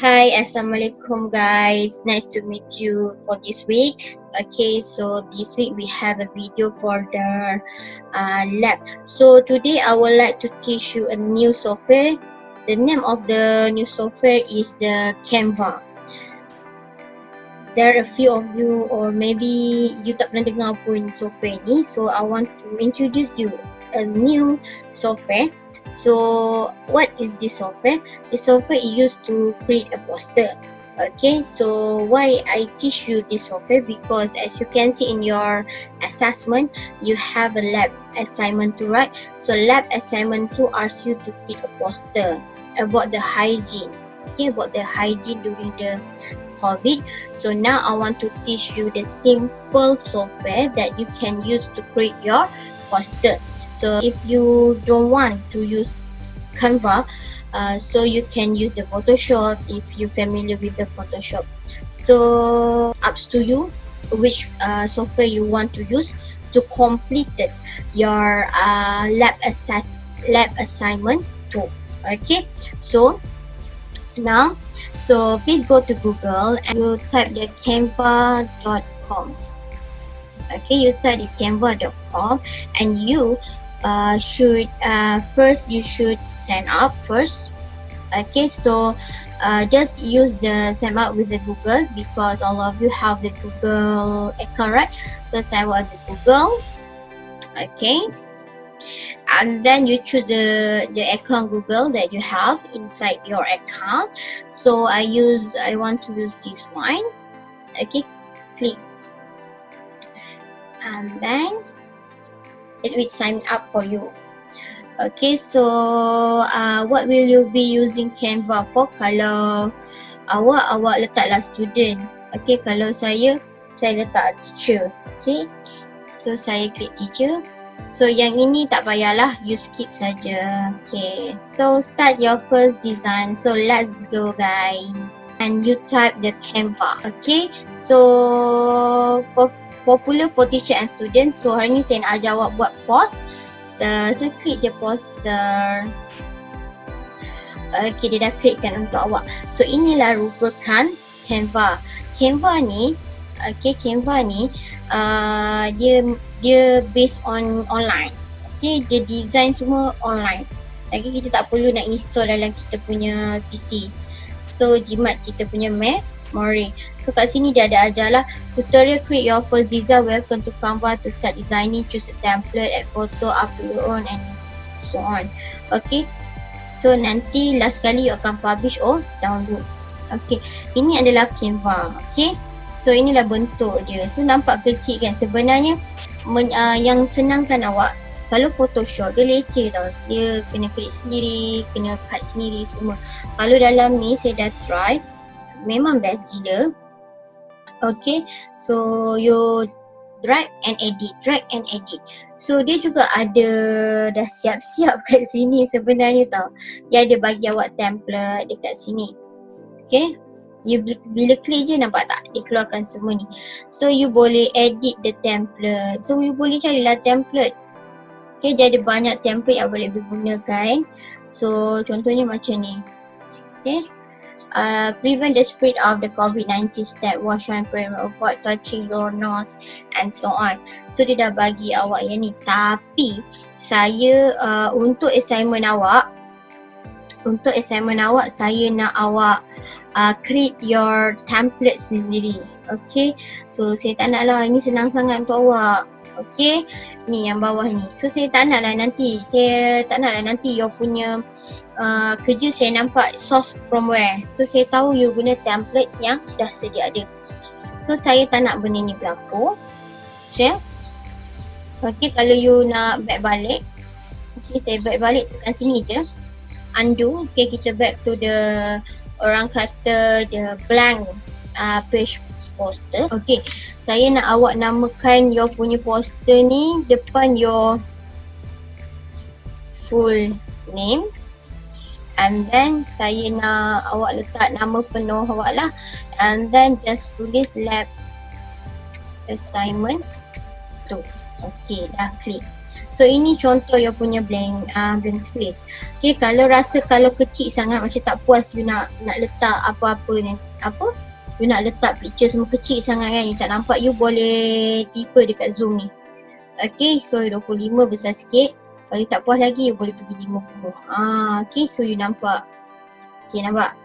Hi, Assalamualaikum guys. Nice to meet you for this week. Okay, so this week we have a video for the lab. So today I would like to teach you a new software. The name of the new software is the Canva. There are a few of you or maybe you tak pernah dengar pun software ni. So I want to introduce you a new software. So what is this software? This software is used to create a poster. Okay, so why I teach you this software? Because as you can see in your assessment, you have a lab assignment to write. So lab assignment 2 asks you to create a poster about the hygiene. Okay, about the hygiene during the COVID. So now I want to teach you the simple software that you can use to create your poster. So if you don't want to use Canva, so you can use the Photoshop if you're familiar with the Photoshop. So up to you which software you want to use to complete your lab assignment too. Okay, so now please go to Google and you type the canva.com. Okay, you type the canva.com and you should first you should sign up first. Okay, so just use the sign up with the Google because all of you have the Google account, right? So sign up with the Google. Okay, and then you choose the account Google that you have inside your account. So I want to use this one. Okay, click and then it will sign up for you. Okay, so what will you be using Canva for? Kalau awak letaklah student. Okay, kalau saya letak teacher. Okay, so saya klik teacher. So yang ini tak payahlah, you skip saja. Okay, so start your first design. So let's go guys. And you type the Canva. Okay, so popular for teacher and student. So hari ni saya nak ajar awak buat post. So klik je poster. Okay, dia dah createkan untuk awak. So inilah rupakan Canva. Canva ni dia based on online. Okay, dia design semua online. Lagi kita tak perlu nak install dalam kita punya PC. So jimat kita punya memory. So kat sini dia ada ajarlah tutorial create your first design. Welcome to Canva to start designing. Choose a template, add photo, upload your own and so on. Okay, so nanti last kali you akan publish or download. Okay, ini adalah Canva. Okay, so inilah bentuk dia. So nampak kecil kan? Sebenarnya yang senangkan awak kalau Photoshop dia leceh tau. Dia kena klik sendiri, kena cut sendiri semua. Kalau dalam ni saya dah try, memang best gila. Okay, so you drag and edit. So dia juga ada dah siap-siap kat sini sebenarnya tau. Dia ada bagi awak template dekat sini. Okay, you bila klik je nampak tak? Dia keluarkan semua ni. So you boleh edit the template. So you boleh carilah template. Okay, dia ada banyak template yang boleh digunakan. So contohnya macam ni. Okay, prevent the spread of the COVID-19 step, wash hand, avoid touching your nose and so on. So dia dah bagi awak yang ni. Tapi saya untuk assignment awak saya nak awak create your template sendiri. Okay, so saya tak nak lah, ini senang sangat untuk awak. Okay, ni yang bawah ni. So saya tak nak lah nanti you punya kerja saya nampak source from where. So saya tahu you guna template yang dah sedia ada. So saya tak nak benda ni berlaku. Share. Okay, kalau you nak back balik, okay, saya back balik tekan sini je, undo. Okay, kita back to the orang kata the blank page poster. Okay, saya nak awak namakan your punya poster ni depan your full name, and then saya nak awak letak nama penuh awak lah, and then just tulis lab assignment tu. Okay, dah klik. So ini contoh you punya blank space. Okay, kalau rasa kalau kecil sangat macam tak puas you nak letak apa-apa ni, apa? You nak letak picture semua kecil sangat kan, you tak nampak, you boleh defer dekat zoom ni. Okay, so 25 besar sikit. Kalau you tak puas lagi, you boleh pergi 50. Okay, so you nampak. Okay, nampak?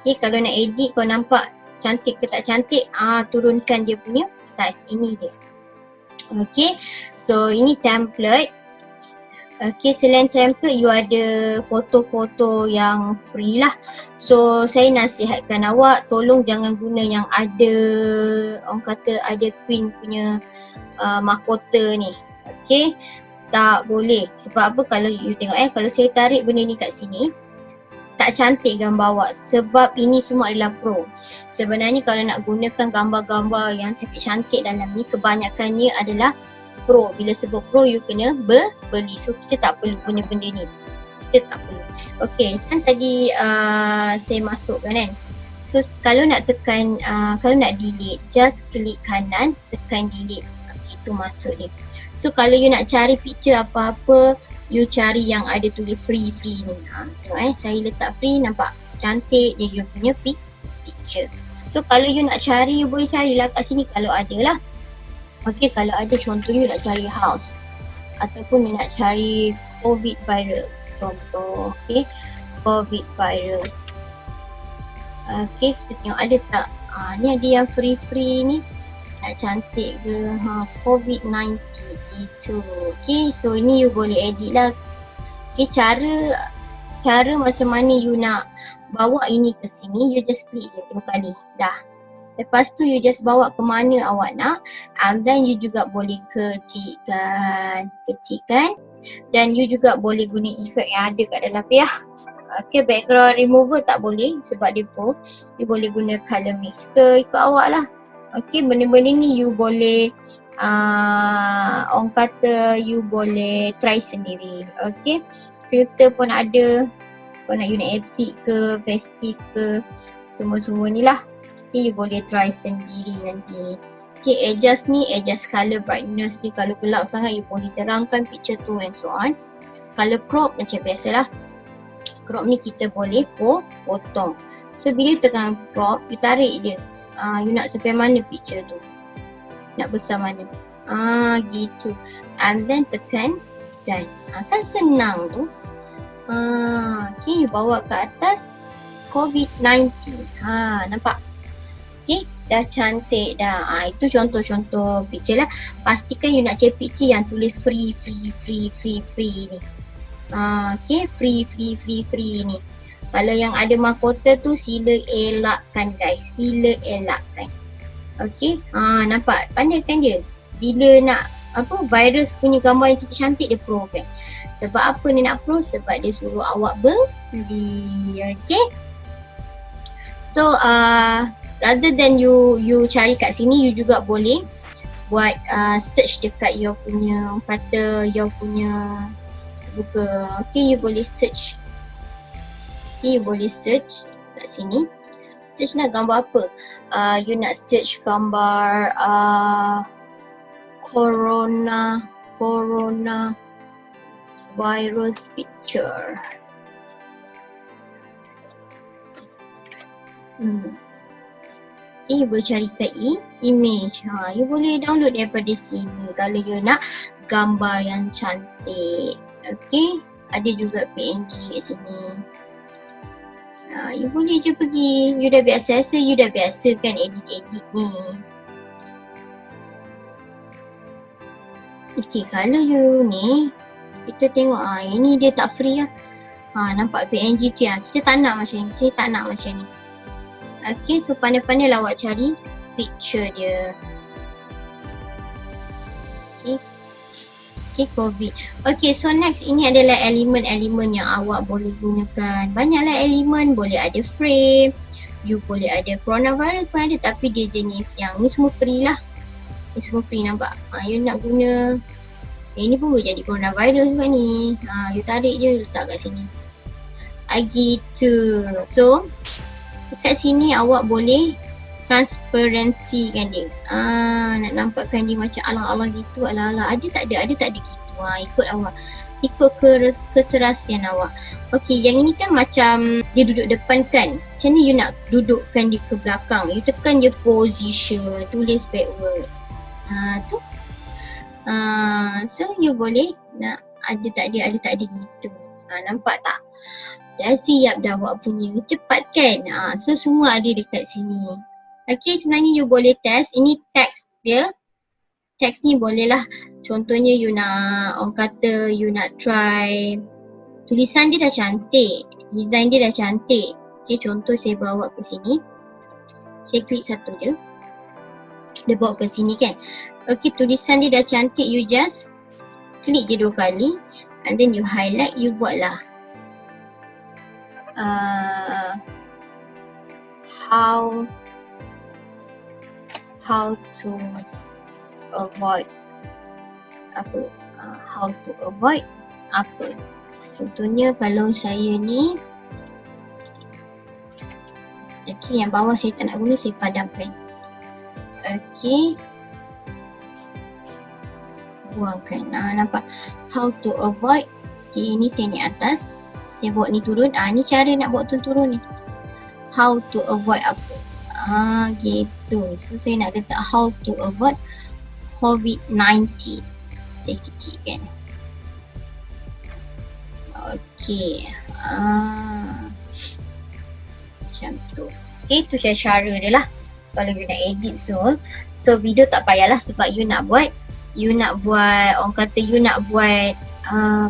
Okay, kalau nak edit kau nampak cantik ke tak cantik, turunkan dia punya size. Ini dia. Okay, so ini template. Okay, selain template, you ada foto-foto yang free lah. So, saya nasihatkan awak, tolong jangan guna yang ada, orang kata ada queen punya mahkota ni. Okay, tak boleh. Sebab apa, kalau you tengok kalau saya tarik benda ni kat sini, tak cantik gambar awak sebab ini semua adalah pro. Sebenarnya kalau nak gunakan gambar-gambar yang cantik-cantik dalam ni, kebanyakannya adalah pro. Bila sebut pro, you kena beli. So kita tak perlu guna benda ni. Kita tak perlu. Okay, kan tadi saya masukkan kan. So kalau nak tekan, kalau nak delete, just klik kanan, tekan delete. Okay, itu masuk dia. So kalau you nak cari picture apa-apa, you cari yang ada tulis free ni. Tengok saya letak free, nampak cantik dia you punya picture. So kalau you nak cari, you boleh carilah kat sini kalau ada lah. Okay, kalau ada contohnya nak cari house ataupun nak cari COVID virus contoh. Okay, COVID virus. Okay, kita tengok ada tak. Ni ada yang free ni. Nak cantik ke? COVID-19 gitu. Okay, so ini you boleh edit lah. Okay, cara macam mana you nak bawa ini ke sini, you just klik je 2 kali. Dah. Lepas tu you just bawa ke mana awak nak, and then you juga boleh kecilkan dan you juga boleh guna efek yang ada kat dalam ya. Okay, background remover tak boleh sebab dia pro. You boleh guna color mix ke, ikut awak lah. Okay, benda-benda ni you boleh orang kata you boleh try sendiri. Okay, filter pun ada, kau nak you nak epic ke, festive ke, semua-semua ni lah. Okay, you boleh try sendiri nanti. Okay, adjust color brightness ni. Kalau gelap sangat, you boleh terangkan picture tu and so on. Kalau crop macam biasalah. Crop ni kita boleh potong. So bila you tekan crop, you tarik je. You nak sampai mana picture tu? Nak besar mana? Gitu. And then tekan done. Kan senang tu. Okay, you bawa ke atas COVID-19. Nampak? Okay, dah cantik dah. Itu contoh-contoh picture lah. Pastikan you nak cari picture yang tulis free ni. Okay, free ni. Kalau yang ada mahkota tu sila elakkan guys. Sila elakkan. Okay, nampak? Pandai kan dia? Bila nak virus punya gambar yang cantik dia pro kan. Sebab apa dia nak pro? Sebab dia suruh awak beli. Okay. So rather than you cari kat sini, you juga boleh buat search dekat your punya buka. Okay, you boleh search. Okay, you boleh search kat sini. Search nak gambar apa? You nak search gambar corona virus picture. Okay, you boleh cari kat image. You boleh download daripada sini kalau you nak gambar yang cantik. Okay, ada juga PNG kat sini. You boleh je pergi. You dah biasa kan edit ni. Okay, kalau you ni kita tengok ini dia tak free lah. Nampak PNG tu yang kita tak nak macam ni. Saya tak nak macam ni. Okay, so pandai-pandai lah awak cari picture dia. Okay, COVID. Okay, so next ini adalah elemen-elemen yang awak boleh gunakan. Banyaklah elemen, boleh ada frame. You boleh ada coronavirus pun ada, tapi dia jenis yang ni semua free lah. Ni semua free, nampak? You nak guna ini pun boleh jadi coronavirus juga ni. You tarik je, letak kat sini. Gitu. So dekat sini awak boleh transparansi kan dia. Nak nampakkan dia macam alang-alang gitu, ala-ala. Ada tak ada gitu. Ikut awak. Ikut keserasian awak. Okey, yang ini kan macam dia duduk depan kan. Macam ni you nak dudukkan dia ke belakang. You tekan je position, tulis backward. Tu. So you boleh nak ada tak ada gitu. Nampak tak? Dah siap dah awak punya. Cepat kan? So semua ada dekat sini. Okey, sebenarnya you boleh test. Ini teks dia. Teks ni boleh lah. Contohnya you nak, orang kata you nak try. Tulisan dia dah cantik. Design dia dah cantik. Okey, contoh saya bawa ke sini. Saya klik satu je. Dia bawa ke sini kan. Okey, tulisan dia dah cantik. You just klik je 2 kali. And then you highlight. You buatlah. How to avoid apa? How to avoid apa? Contohnya kalau saya ni, okey, yang bawah saya tak nak guna, saya padamkan. Okey, buangkan. Nampak? How to avoid. Okey, ni saya naik atas. Saya bawa ni turun. Ni cara nak bawa turun ni. How to avoid apa? Gitu. So saya nak letak how to avoid COVID-19. Saya kecilkan. Okey. Macam tu. Okey, tu cara dia lah. Kalau you nak edit semua. So video tak payahlah sebab you nak buat orang kata you nak buat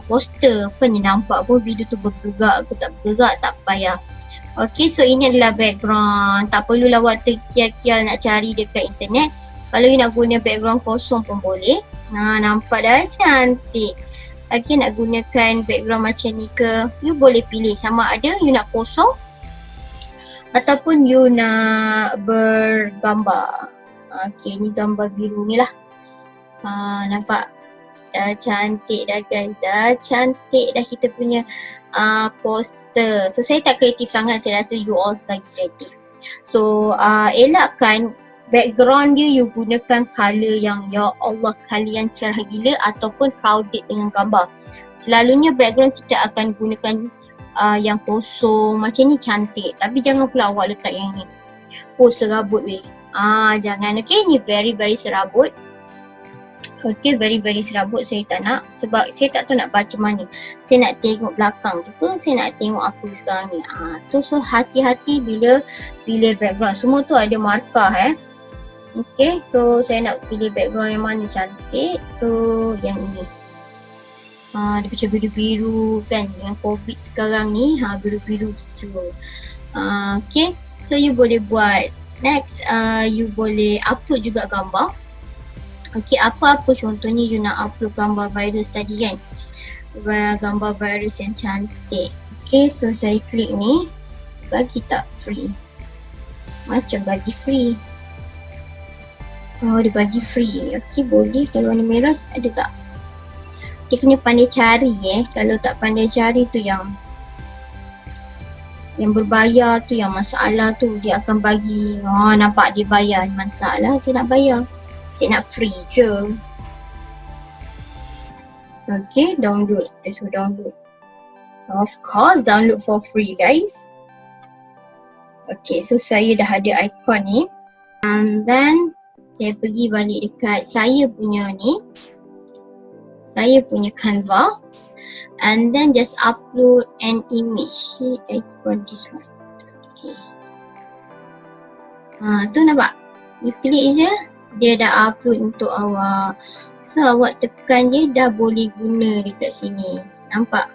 poster apa ni, nampak pun video tu bergerak ke tak bergerak, tak payah. Okey, so ini adalah background. Tak perlulah awak terkial-kial nak cari dekat internet. Kalau you nak guna background kosong pun boleh. Nampak dah cantik. Okey, nak gunakan background macam ni ke, you boleh pilih sama ada you nak kosong ataupun you nak bergambar. Okey, ni gambar biru ni lah. Nampak? Dah cantik dah guys. Dah cantik dah kita punya poster. So saya tak kreatif sangat. Saya rasa you all lagi kreatif. So elakkan background dia you gunakan colour yang ya Allah kalian cerah gila ataupun crowded dengan gambar. Selalunya background kita akan gunakan yang kosong macam ni cantik. Tapi jangan pula awak letak yang ni. Oh, serabut weh. Jangan. Okay, ni very serabut. Okay, very serabut. Saya tak nak sebab saya tak tahu nak baca mana. Saya nak tengok belakang tu ke, saya nak tengok apa sekarang ni. So hati-hati bila pilih background. Semua tu ada markah Okay, so saya nak pilih background yang mana cantik. So yang ini. Dia macam biru-biru kan, dengan COVID sekarang ni, biru-biru gitu. Okay, so you boleh buat. Next, you boleh upload juga gambar. Okay, apa-apa contohnya you nak upload gambar virus tadi kan, gambar virus yang cantik. Okay, so saya klik ni, bagi tak free. Macam bagi free. Dia bagi free. Okay, boleh. Kalau warna merah ada tak? Dia kena pandai cari Kalau tak pandai cari tu yang berbayar tu, yang masalah tu, dia akan bagi. Nampak dia bayar. Mantap lah, saya nak bayar. Saya nak free je. Okay, download. Let's go download. Of course, download for free guys. Okay, so saya dah ada icon ni. And then, saya pergi balik dekat saya punya ni. Saya punya Canva. And then just upload an image. Icon this one. Okay. Tu nampak? You klik je. Dia dah upload untuk awak. So awak tekan je dah boleh guna dekat sini. Nampak?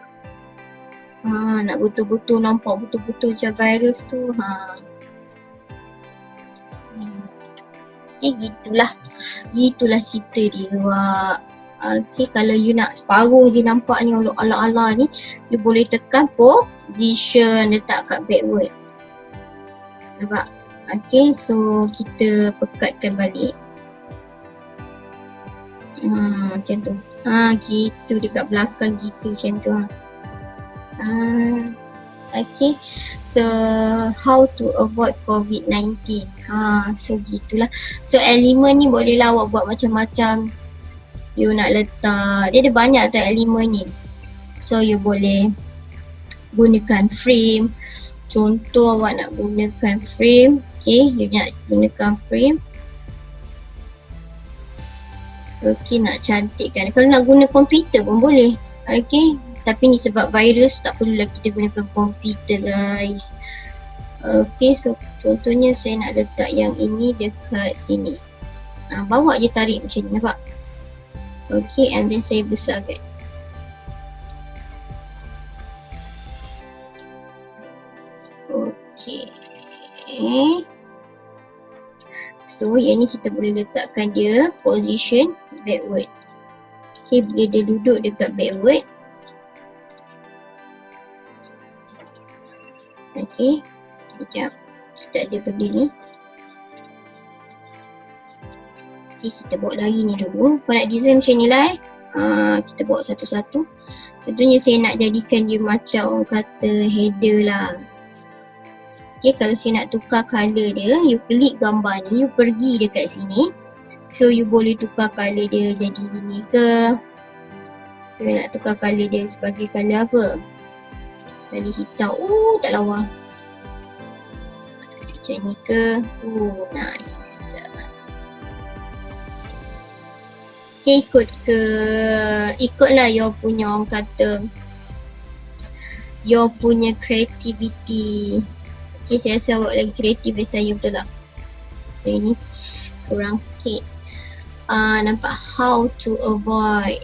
Nak betul-betul nampak betul-betul macam virus tu. Gitulah. Gitulah cerita dia awak. Okay, kalau you nak separuh je nampak ni ala-ala ni, you boleh tekan position, letak kat backward. Nampak? Okay, so kita pekatkan balik. Macam tu. Gitu dekat belakang gitu macam tu. Okay. So how to avoid COVID-19. So gitulah. So elemen ni bolehlah awak buat macam-macam. You nak letak, dia ada banyak tak elemen ni. So you boleh gunakan frame. Contoh awak nak gunakan frame. Okay, you nak gunakan frame. Okay, nak cantikkan. Kalau nak guna komputer pun boleh. Okay, tapi ni sebab virus tak perlulah kita gunakan komputer guys. Okay, so contohnya saya nak letak yang ini dekat sini. Bawa je tarik macam ni, nampak? Okay, and then saya besarkan. Okay. So yang ni kita boleh letakkan dia position backward. Okay, bila dia duduk dekat backward. Okay, sekejap. Kita ada benda ni. Okay, kita bawa lagi ni dulu. Kau nak design macam ni lah kita bawa satu-satu. Contohnya saya nak jadikan dia macam orang kata header lah. Okay, kalau saya nak tukar colour dia, you klik gambar ni, you pergi dekat sini. So you boleh tukar colour dia jadi ni ke. You nak tukar colour dia sebagai colour apa? Colour hitam. Tak lawa. Macam ni ke. Nice. Okay, ikutlah your punya orang kata your punya creativity. Okay, saya rasa awak lagi kreatif dari saya, betul tak? Okay, ni kurang sikit. Nampak how to avoid.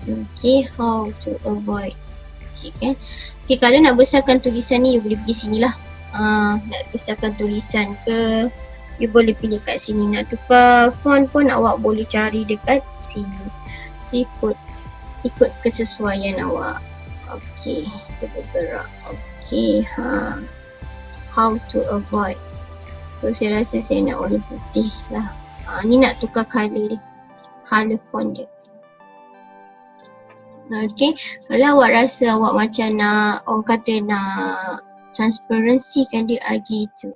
Okay, how to avoid. Cik kan? Okay, kalau nak besarkan tulisan ni, you boleh pergi sini lah. Nak besarkan tulisan ke, you boleh pilih kat sini. Nak tukar font pun awak boleh cari dekat sini. So ikut kesesuaian awak. Okay, kita bergerak. Okay, how to avoid. So saya rasa saya nak warna putih lah. Ni nak tukar colour dia, colour font dia. Okay, kalau awak rasa awak macam nak, orang kata nak transparency kan dia gitu.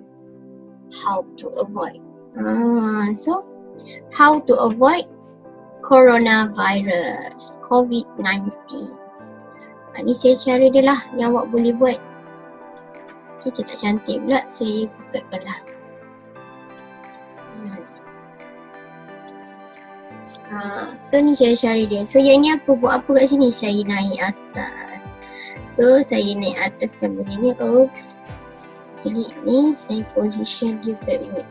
How to avoid. So how to avoid coronavirus, COVID-19. Ni saya cara dia lah yang awak boleh buat. Okay, tak cantik pula, saya bukatkan lah. So ni cara dia. So yang ni apa, buat apa kat sini? Saya naik atas. So saya naik ataskan benda ni. Oops. Klik ni, saya position dia backward.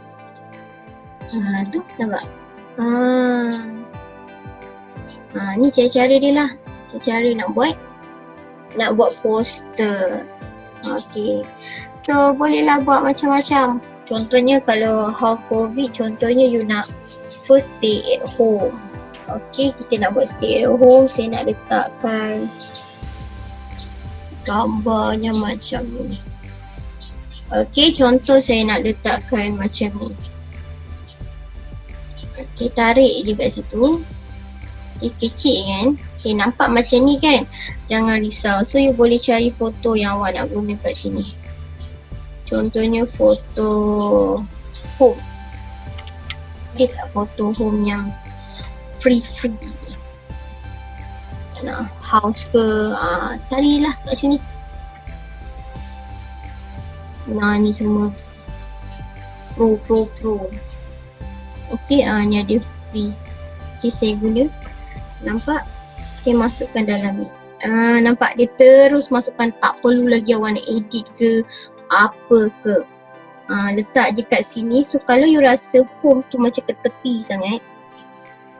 Tu nampak? Ni cara dia lah. Cara nak buat poster. Okay, so bolehlah buat macam-macam. Contohnya kalau how COVID, contohnya you nak first stay at home. Okay, kita nak buat stay at home. Saya nak letakkan gambarnya macam ni. Okay, contoh saya nak letakkan macam ni. Okay, tarik je kat situ. Okay, kecil kan. Okay, nampak macam ni kan. Jangan risau. So you boleh cari foto yang awak nak guna kat sini. Contohnya foto home. Dia tak foto home yang free. Nak house ke, carilah kat sini. Ni semua pro. Okay, ni ada free. Okay, saya guna. Nampak? Saya masukkan dalam ni. Nampak dia terus masukkan, tak perlu lagi awak nak edit ke apa ke. Letak je kat sini. So kalau you rasa home tu macam ke tepi sangat,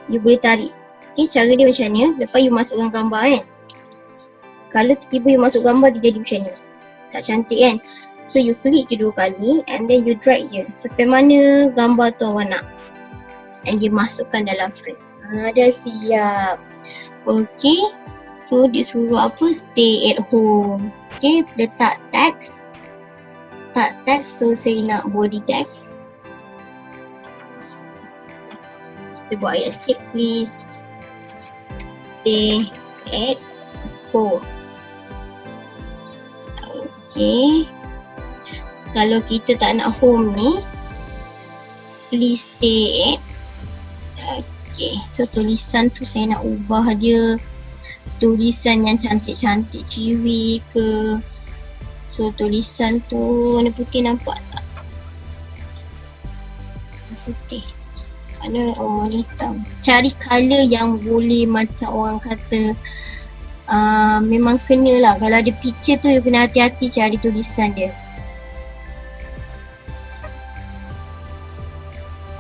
you boleh tarik. Okay, cara dia macam ni. Lepas you masukkan gambar kan. Kalau tiba-tiba you masuk gambar, dia jadi macam ni. Tak cantik kan. So you klik je 2 kali and then you drag je sampai mana gambar tu awak nak. And dia masukkan dalam frame. Dah siap. Okay, so dia suruh apa? Stay at home. Okay, letak text. So saya nak body text. Kita buat ayat sikit please. Stay at home. Okay, kalau kita tak nak home ni, please stay at. Okay, so tulisan tu saya nak ubah dia tulisan yang cantik-cantik ciwi ke. So tulisan tu warna putih, nampak tak? Warna putih. Mana warna hitam. Cari colour yang boleh macam orang kata memang kena lah. Kalau ada picture tu you kena hati-hati cari tulisan dia.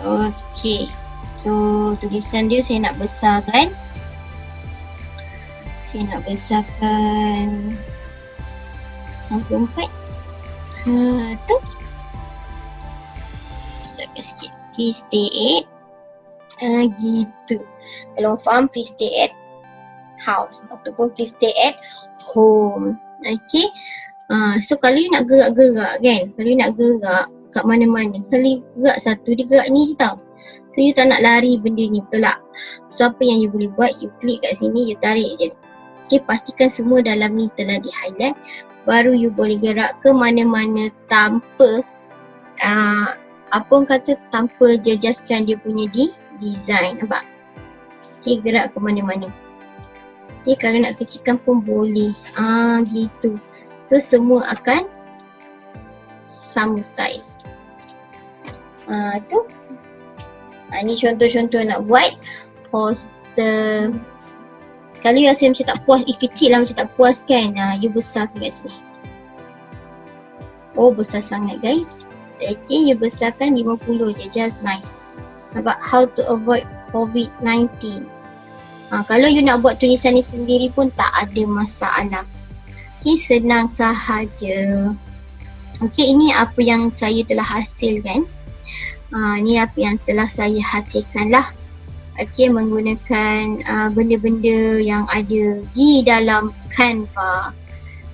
Okay, so tulisan dia saya nak besarkan. Saya nak besarkan 64. Tu besarkan sikit. Please stay at gitu. Kalau faham, please stay at house ataupun please stay at home. Okay. So kalau you nak gerak-gerak kan, kalau you nak gerak kat mana-mana, kalau you gerak satu, dia gerak ni je tau. So you tak nak lari benda ni, betul tak? So apa yang you boleh buat, you klik kat sini, you tarik je. Okay, pastikan semua dalam ni telah di highlight. Baru you boleh gerak ke mana-mana tanpa apa orang kata, tanpa jejaskan dia punya design. Nampak? Okay, gerak ke mana-mana. Okay, kalau nak kecilkan pun boleh. Gitu. So semua akan sama saiz. Tu. Ni contoh-contoh nak buat poster. Kalau you rasa macam tak puas, kecil lah macam tak puas kan, you besarkan kat sini. Oh, besar sangat guys. Okay, you besarkan 50 je, just nice. Nampak? How to avoid COVID-19. Kalau you nak buat tulisan ni sendiri pun tak ada masalah. Okay, senang sahaja. Okay, ini apa yang saya telah hasilkan. Ni apa yang telah saya hasilkan lah. Okay, menggunakan benda-benda yang ada di dalam Canva.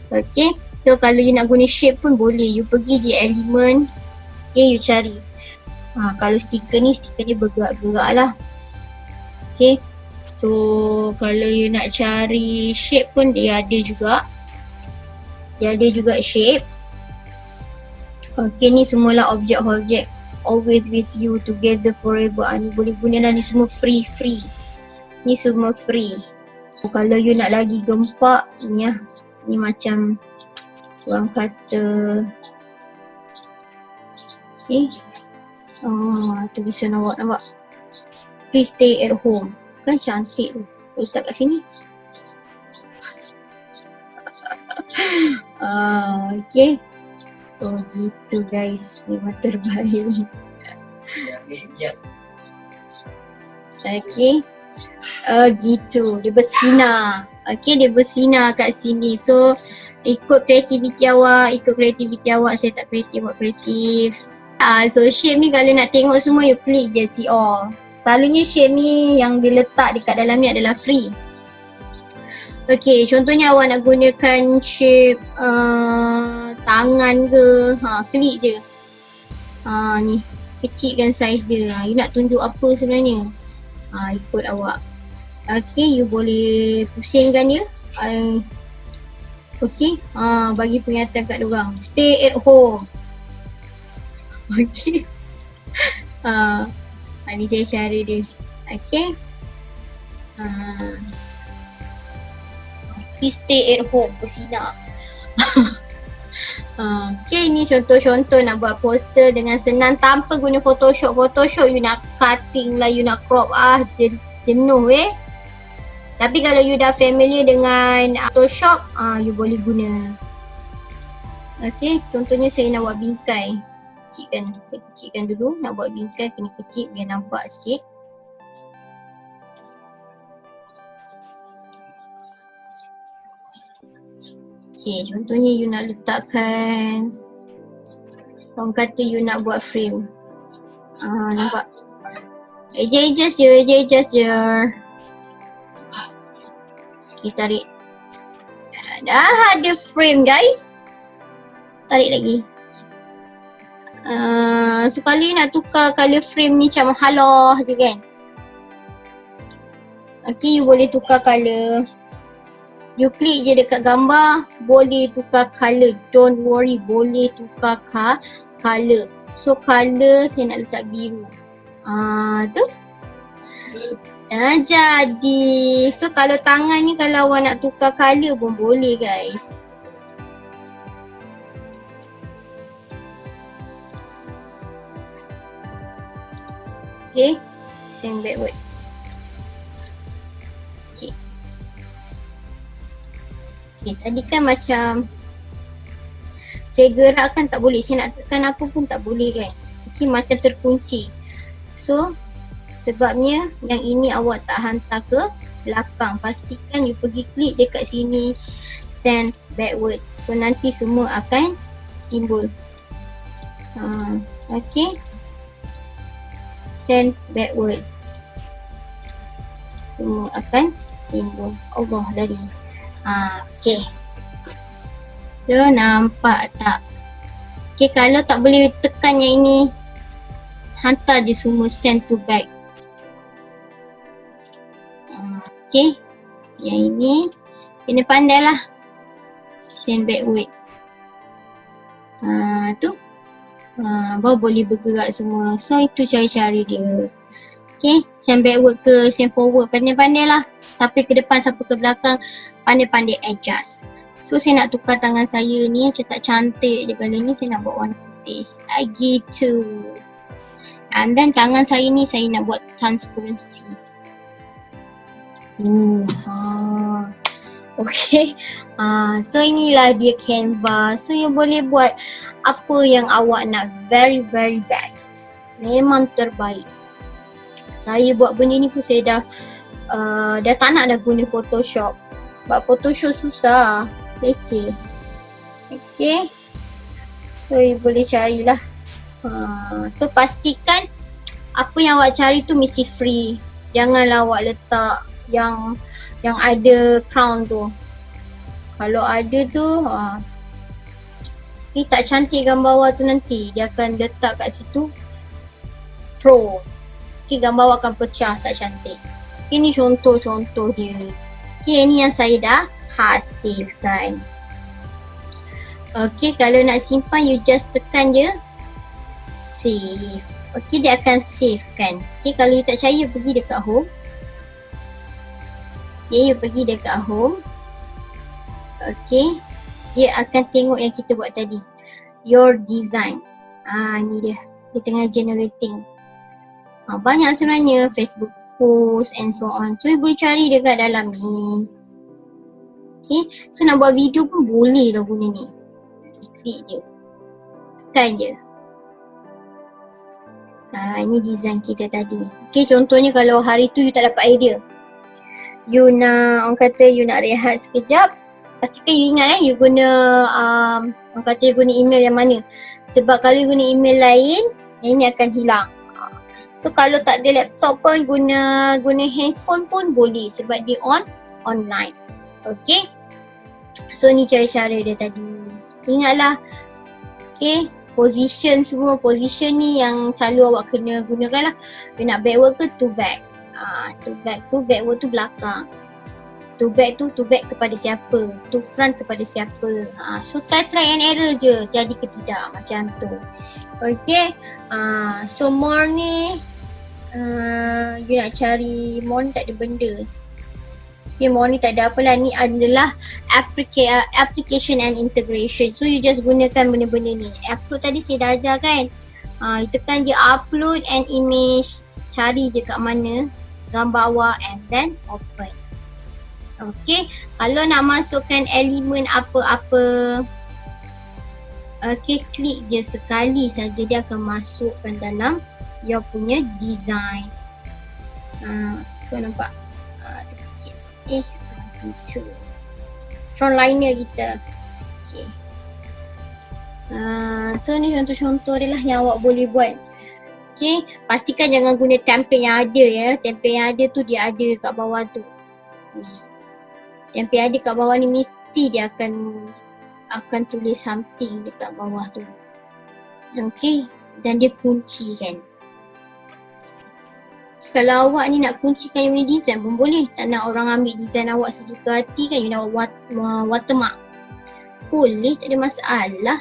Okay, so kalau you nak guna shape pun boleh. You pergi di element. Okay, you cari. Kalau stiker ni bergerak-gerak lah. Okay, so kalau you nak cari shape pun dia ada juga. Dia ada juga shape. Okay, ni semualah objek-objek. Always with you, together forever. Ni boleh guna lah, ni semua free. Ni semua free. So, kalau you nak lagi gempak, ni lah. Ni macam orang kata, okay. Tulisan awak nampak. Please stay at home. Kan cantik tu. Letak kat sini. Okay. Oh gitu guys, memang terbaik. Okay. Gitu, dia bersinar. Okay, dia bersinar kat sini. So ikut kreativiti awak, saya tak kreatif, buat kreatif. So shape ni kalau nak tengok semua, you klik je see all. Selalunya shape ni yang diletak dekat dalam ni adalah free. Okay, contohnya awak nak gunakan shape tangan ke, klik je. Ni, kecilkan saiz dia. You nak tunjuk apa sebenarnya? Ikut awak. Okay, you boleh pusingkan dia. Okay, bagi peringatan kat diorang. Stay at home. Okay. Ni saya cara dia. Okay. Please stay at home, bersinar. Okay, ni contoh-contoh nak buat poster dengan senang tanpa guna Photoshop. Photoshop you nak cutting lah, you nak crop jenuh Tapi kalau you dah familiar dengan Photoshop, you boleh guna. Okay, contohnya saya nak buat bingkai. Saya kecilkan dulu. Nak buat bingkai kena kecil biar nampak sikit. Okay, contohnya you nak letakkan, orang kata you nak buat frame. Nampak? Adjust je. Okay, tarik. Dah ada frame guys. Tarik lagi. Sekali nak tukar colour frame ni macam halah je kan. Okay, you boleh tukar colour. You klik je dekat gambar, boleh tukar colour. Don't worry, boleh tukar colour. So colour saya nak letak biru. Tu. Jadi. So kalau tangan ni kalau awak nak tukar colour pun boleh guys. Okay. Send backward. Okay. Okay, tadi kan macam saya gerakkan tak boleh. Saya nak tekan apa pun tak boleh kan. Okay, macam terkunci. So, sebabnya yang ini awak tak hantar ke belakang. Pastikan you pergi klik dekat sini send backward. So, nanti semua akan timbul. Okay. Send backward. Semua akan timbul. Allah dari. Okay. So nampak tak? Okay, kalau tak boleh tekan yang ini, hantar je semua send to back. Okay. Yang ini kena pandai lah. Send backward. Tu. Baru boleh bergerak semua. So itu cara-cara dia. Okay. Send backward ke send forward. Pandai-pandai lah. Sampai ke depan, sampai ke belakang. Pandai-pandai adjust. So saya nak tukar tangan saya ni macam tak cantik je kali ni, saya nak buat warna putih. Gitu. And then tangan saya ni saya nak buat transparency. Okay. So inilah dia canvas. So you boleh buat apa yang awak nak, very very best. Memang terbaik. Saya buat benda ni pun saya dah tak nak dah guna Photoshop. Sebab Photoshop susah. Leceh. Okay. So you boleh carilah. So pastikan apa yang awak cari tu mesti free. Janganlah awak letak yang ada crown tu. Kalau ada tu okay, tak cantik gambar awak tu nanti. Dia akan letak kat situ pro. Okay, gambar awak akan pecah, tak cantik. Okay, ni contoh-contoh dia. Okay, ni yang saya dah hasilkan. Okay, kalau nak simpan you just tekan je save. Okay, dia akan save kan. Okay, kalau you tak percaya pergi dekat home. Okay, you pergi dekat home. Okay, dia akan tengok yang kita buat tadi, your design. Ni dia. Dia tengah generating. Banyak sebenarnya, Facebook post and so on. So you boleh cari dekat dalam ni. Okay, so nak buat video pun boleh tau guna ni. Klik je. Tekan je. Ini design kita tadi. Okay, contohnya kalau hari tu you tak dapat idea. You nak, orang kata you nak rehat sekejap. Pastikan you ingat you guna, orang kata you guna email yang mana. Sebab kalau you guna email lain, yang ini akan hilang. So kalau tak ada laptop pun guna handphone pun boleh sebab dia online. Okay. So ni cara-cara dia tadi. Ingatlah. Okay. Position semua. Position ni yang selalu awak kena gunakan lah. You nak backward ke to back. To back tu backward tu belakang. To back tu to back kepada siapa. To front kepada siapa. So try and error je. Jadi ke tidak macam tu. Okay. So more ni you nak cari more ni tak ada benda. Okay, more ni tak ada apalah. Ni adalah application and integration. So you just gunakan benda-benda ni. Upload tadi saya dah ajar kan. You tekan je upload and image. Cari je kat mana gambar awak and then open. Okay, kalau nak masukkan elemen apa-apa, okay, klik je sekali saja dia akan masukkan dalam your punya design. So nampak? Tekan sikit. Gitu. Frontliner kita. Okay. So ni contoh-contoh dia lah yang awak boleh buat. Okay, pastikan jangan guna template yang ada ya. Template yang ada tu dia ada kat bawah tu. Template yang ada kat bawah ni mesti dia akan tulis something dekat bawah tu. Okay, dan dia kunci kan. Kalau awak ni nak kuncikan you punya design pun boleh. Tak nak orang ambil design awak sesuka hati kan. You nak watermark. Boleh, tak ada masalah.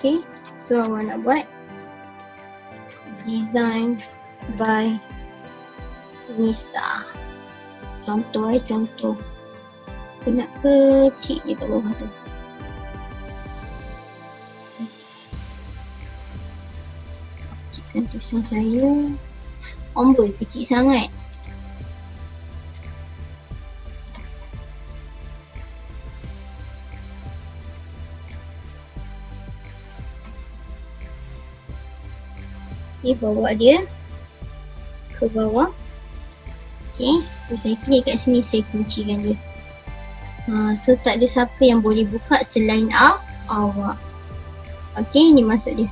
Okay, so awak nak buat design by Nisa. Contoh contoh. Aku nak kecil je kat bawah tu. Kecilkan tulisan saya. Amboi, kecil sangat. Okay, bawa dia ke bawah. Okay, so saya klik kat sini, saya kuncikan dia. So tak ada siapa yang boleh buka selain awak. Okay, ni masuk dia.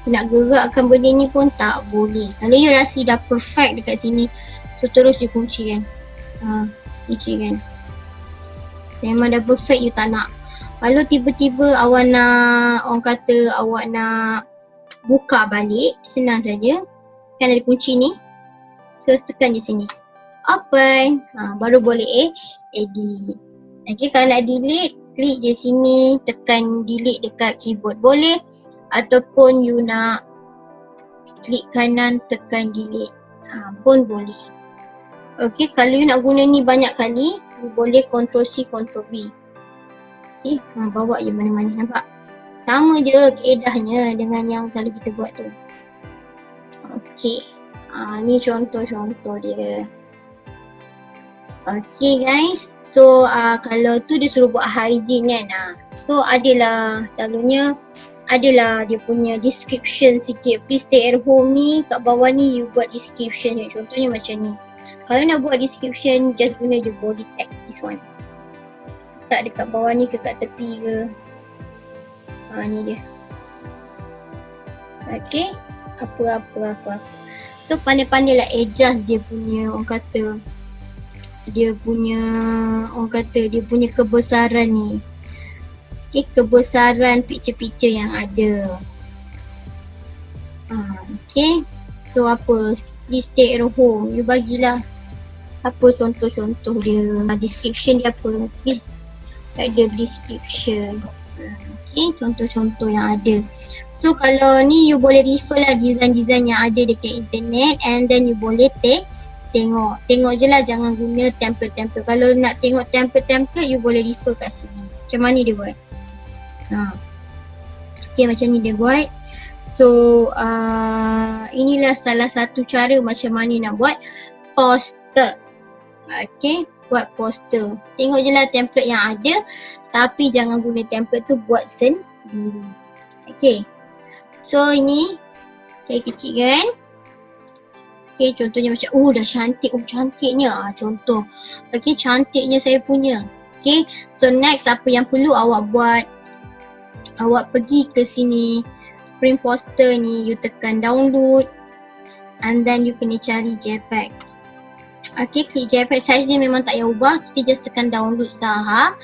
Nak gerakkan benda ni pun tak boleh. Kalau you rasa dah perfect dekat sini, so terus you kuncikan. Kuncikan. Memang dah perfect, you tak nak. Kalau tiba-tiba awak nak, orang kata awak nak buka balik, senang saja. Kan ada kunci ni. So tekan je sini. Open. Baru boleh edit. Okay, kalau nak delete, klik je sini, tekan delete dekat keyboard boleh. Ataupun you nak klik kanan, tekan delete pun boleh. Okay, kalau you nak guna ni banyak kali, you boleh Ctrl C, Ctrl V. Okay, bawa je mana-mana, nampak? Sama je keedahnya dengan yang selalu kita buat tu. Okay, ni contoh-contoh dia. Okay guys, so kalau tu dia suruh buat hygiene kan. So adalah selalunya adalah dia punya description sikit. Please stay at home ni, kat bawah ni you buat description ni. Contohnya macam ni. Kalau nak buat description, just guna je body text, this one. Tak dekat bawah ni ke kat tepi ke. Ni dia. Okay, apa. So pandai-pandailah adjust dia punya, orang kata dia punya kebesaran ni. Okay, kebesaran picture-picture yang ada. Okay, so apa, please stay at home, you bagilah apa contoh-contoh dia, description dia apa, please ada description. Okay, contoh-contoh yang ada. So kalau ni you boleh refer lah design-design yang ada dekat internet, and then you boleh tengok je lah, jangan guna template-template. Kalau nak tengok template-template, you boleh refer kat sini. Macam mana dia buat. Okay, macam ni dia buat. So inilah salah satu cara macam mana nak buat poster. Okay, buat poster. Tengok je lah template yang ada, tapi jangan guna template tu, buat sendiri. Okay, so ini saya kecilkan. Okay, contohnya macam, dah cantik, cantiknya contoh. Okay, cantiknya saya punya. Okay, so next apa yang perlu awak buat, awak pergi ke sini, print poster ni, you tekan download, and then you kena cari JPEG. Okay, klik JPEG, size dia memang tak payah ubah, kita just tekan download sahaja.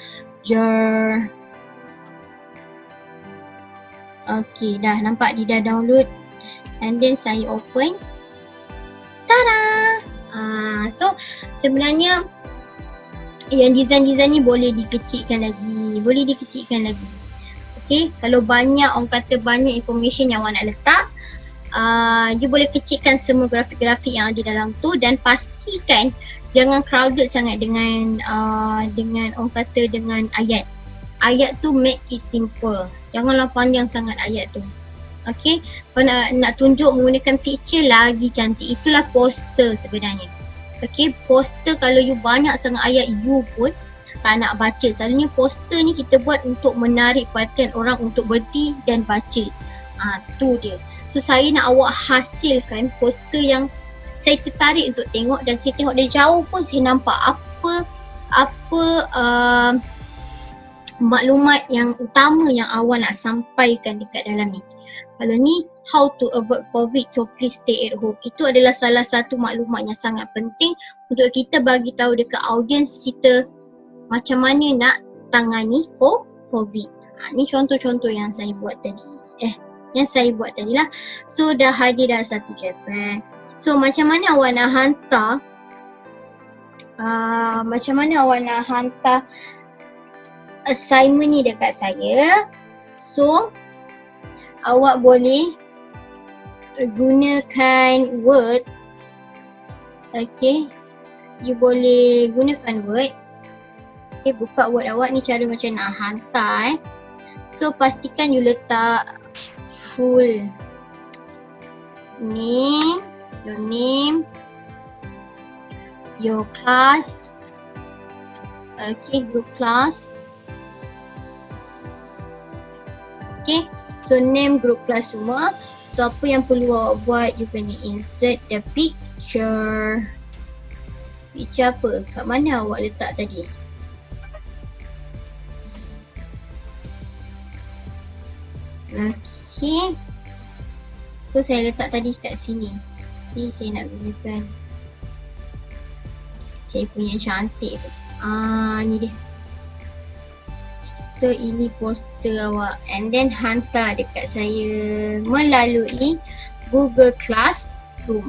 Okay, dah nampak dia dah download, and then saya open. Tada! So sebenarnya yang design-design ni boleh dikecilkan lagi, Okay, kalau banyak, orang kata banyak information yang awak nak letak, you boleh kecilkan semua grafik-grafik yang ada dalam tu, dan pastikan jangan crowded sangat dengan orang kata dengan ayat. Ayat tu make it simple, janganlah panjang sangat ayat tu. Okay, kalau nak tunjuk menggunakan picture lagi cantik, itulah poster sebenarnya. Okay, poster kalau you banyak sangat ayat, you pun tak nak baca. Selalunya poster ni kita buat untuk menarik perhatian orang untuk berhenti dan baca. Tu dia. So saya nak awak hasilkan poster yang saya tertarik untuk tengok, dan saya tengok dari jauh pun saya nampak apa maklumat yang utama yang awak nak sampaikan dekat dalam ni. Kalau ni, how to avoid COVID, so please stay at home. Itu adalah salah satu maklumat yang sangat penting untuk kita bagi tahu dekat audiens kita macam mana nak tangani COVID. Ni contoh-contoh yang saya buat tadi. Lah. So dah hadir dah satu JPEG. So macam mana awak nak hantar assignment ni dekat saya. So awak boleh gunakan Word. Okay, you boleh gunakan Word. Okay, buka Word awak ni, cara macam nak hantar. So pastikan you letak full name, your class, okay, group class. Okay, so name, group class semua. So apa yang perlu awak buat, you kena insert the picture. Picture apa? Kat mana awak letak tadi? Okay, so saya letak tadi kat sini. Okay, saya nak gunakan saya punya cantik tu. Ni dia. So ini poster awak, and then hantar dekat saya melalui Google Classroom.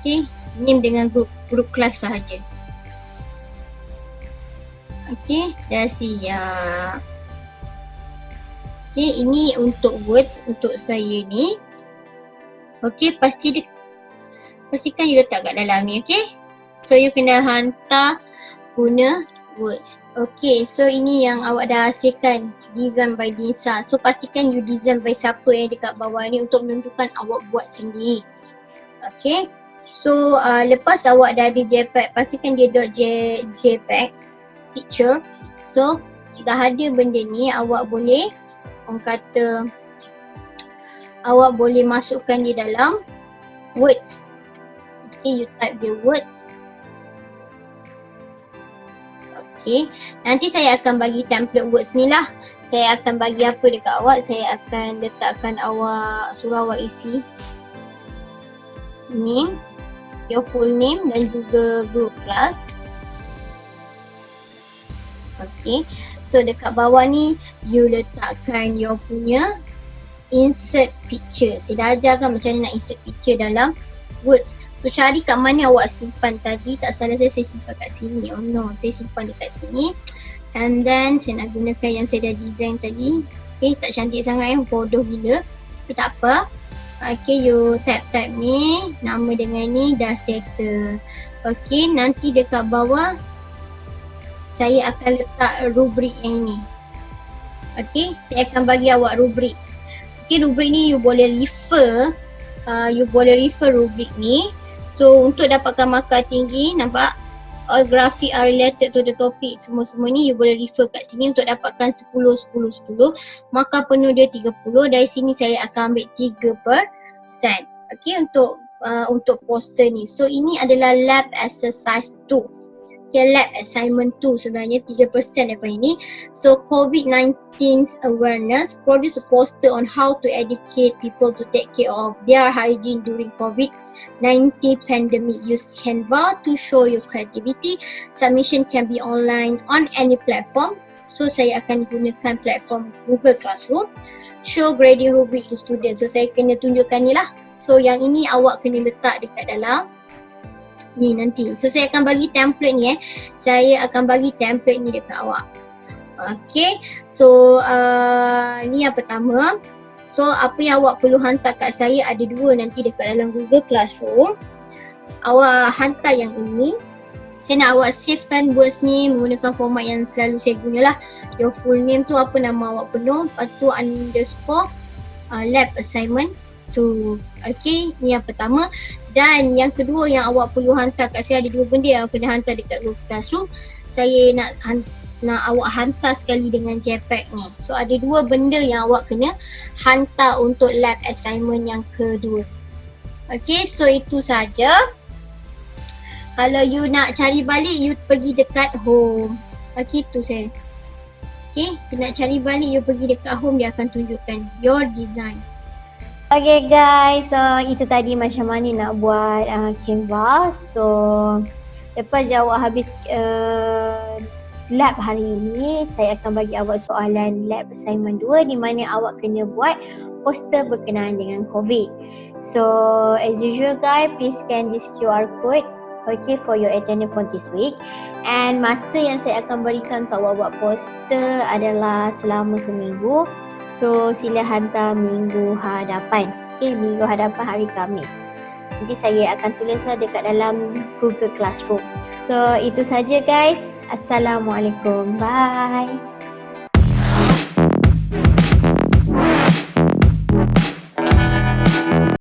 Okay, name dengan group kelas sahaja. Okay, dah siap. Okay, ini untuk words untuk saya ni. Okay, pastikan you letak kat dalam ni. Okay, so you kena hantar guna words. Okay, so ini yang awak dah hasilkan, design by Dinsa. So pastikan you design by siapa yang dekat bawah ni untuk menentukan awak buat sendiri. Okay, so lepas awak dah ada JPEG, pastikan dia .jpeg picture. So dah ada benda ni, awak boleh, orang kata, awak boleh masukkan di dalam words. Okay, you type the words. Okay, nanti saya akan bagi template words ni lah. Saya akan bagi apa dekat awak, saya akan letakkan awak, suruh awak isi name, your full name dan juga group class. Okay, so dekat bawah ni you letakkan your punya insert picture. Saya dah ajarkan macam mana nak insert picture dalam words. So cari kat mana awak simpan tadi. Tak salah saya simpan kat sini. Oh no, saya simpan dekat sini. And then saya nak gunakan yang saya dah design tadi. Okay, tak cantik sangat bodoh gila. Tapi tak apa. Okay, you type ni, nama dengan ni dah settle. Okay, nanti dekat bawah saya akan letak rubrik yang ni. Okay, saya akan bagi awak rubrik. Okay, rubrik ni you boleh refer rubrik ni. So untuk dapatkan markah tinggi, nampak? All graphic are related to the topic. Semua ni you boleh refer kat sini untuk dapatkan 10, 10, 10. Markah penuh dia 30. Dari sini saya akan ambil 3%. Okay, untuk poster ni. So ini adalah lab exercise 2. Okay, lab assignment 2 sebenarnya 3% daripada ini. So COVID-19 awareness, produce a poster on how to educate people to take care of their hygiene during COVID-19 pandemic. Use Canva to show your creativity. Submission can be online on any platform. So saya akan gunakan platform Google Classroom. Show grading rubric to students. So saya kena tunjukkan ni lah. So yang ini awak kena letak dekat dalam ni nanti. So saya akan bagi template ni Saya akan bagi template ni dekat awak. Okay, so ni yang pertama. So apa yang awak perlu hantar kat saya ada dua nanti dekat dalam Google Classroom. Awak hantar yang ini. Saya nak awak savekan words ni menggunakan format yang selalu saya guna lah. Your full name tu apa nama awak penuh, lepas tu underscore lab assignment 2. Okay, ni yang pertama. Dan yang kedua yang awak perlu hantar kat saya, ada dua benda yang awak kena hantar dekat Google Classroom. Saya nak awak hantar sekali dengan JPEG ni. So ada dua benda yang awak kena hantar untuk lab assignment yang kedua. Okay, so itu saja. Kalau you nak cari balik, you pergi dekat home. Okay, itu saya. Okay, you nak cari balik, you pergi dekat home, dia akan tunjukkan your design. Okay guys, so itu tadi macam mana nak buat Canva. So lepas je awak habis lab hari ini, saya akan bagi awak soalan lab assignment 2 di mana awak kena buat poster berkenaan dengan COVID. So as usual guys, please scan this QR code okay for your attendance for this week. And masa yang saya akan berikan untuk awak buat poster adalah selama seminggu. So sila hantar minggu hadapan. Okay, minggu hadapan hari Khamis. Nanti saya akan tulislah dekat dalam Google Classroom. So itu saja guys. Assalamualaikum. Bye.